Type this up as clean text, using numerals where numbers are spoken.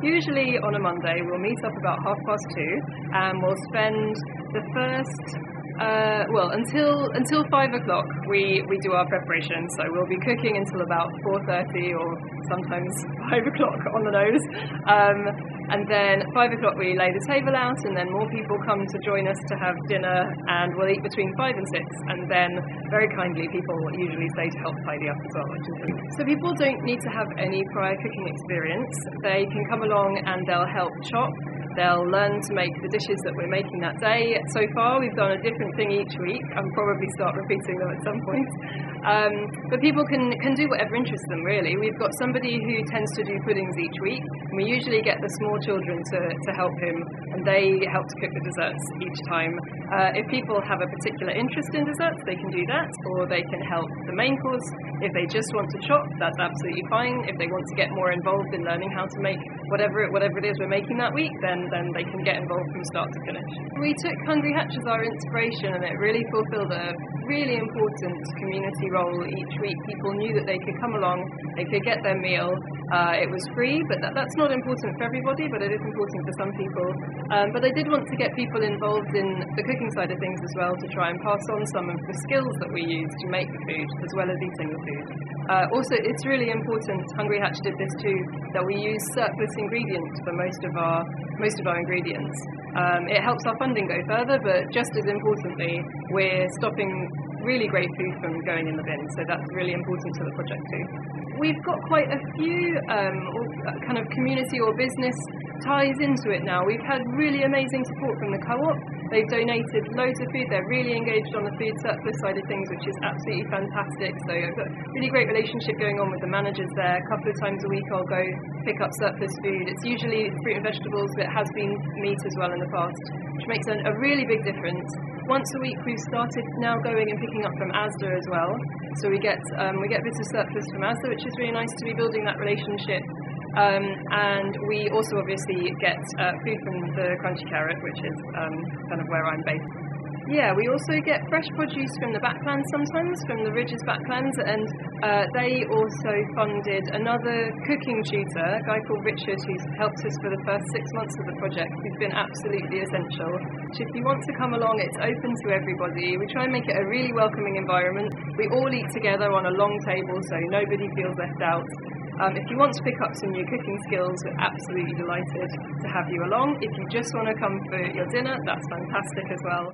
Usually on a Monday we'll meet up about 2:30 and we'll spend the first until 5 o'clock we do our preparation. So we'll be cooking until about 4:30 or sometimes 5 o'clock on the nose. And then at 5 o'clock we lay the table out, and then more people come to join us to have dinner, and we'll eat between 5 and 6, and then very kindly people usually stay to help tidy up as well, which is really. So people don't need to have any prior cooking experience. They can come along and they'll help chop. They'll learn to make the dishes that we're making that day. So far we've done a different thing each week. I'll probably start repeating them at some point. But people can do whatever interests them, really. We've got somebody who tends to do puddings each week, and we usually get the small children to help him, and they help to cook the desserts each time. If people have a particular interest in desserts, they can do that, or they can help the main course. If they just want to chop, that's absolutely fine. If they want to get more involved in learning how to make whatever it is we're making that week, then they can get involved from start to finish. We took Hungry Hatch as our inspiration, and it really fulfilled a really important community role each week. People knew that they could come along, they could get their meal. It was free, but that's not important for everybody, but it is important for some people. But I did want to get people involved in the cooking side of things as well, to try and pass on some of the skills that we use to make the food, as well as eating the food. Also, it's really important, Hungry Hatch did this too, that we use surplus ingredients for most of our ingredients. It helps our funding go further, but just as importantly, we're stopping really great food from going in the bin, so that's really important to the project too. We've got quite a few kind of community or business ties into it now. We've had really amazing support from the co-op. They've donated loads of food. They're really engaged on the food surplus side of things, which is absolutely fantastic. So I've got a really great relationship going on with the managers there. A couple of times a week I'll go pick up surplus food. It's usually fruit and vegetables, but it has been meat as well in the past, which makes a really big difference. Once a week we've started now going and picking up from Asda as well. So we get bits of surplus from Asda, which is really nice to be building that relationship. And we also obviously get food from the Crunchy Carrot, which is kind of where I'm based. Yeah, we also get fresh produce from the backlands sometimes, from the Ridges backlands, and they also funded another cooking tutor, a guy called Richard, who's helped us for the first 6 months of the project. He's been absolutely essential. So if you want to come along, it's open to everybody. We try and make it a really welcoming environment. We all eat together on a long table, so nobody feels left out. If you want to pick up some new cooking skills, we're absolutely delighted to have you along. If you just want to come for your dinner, that's fantastic as well.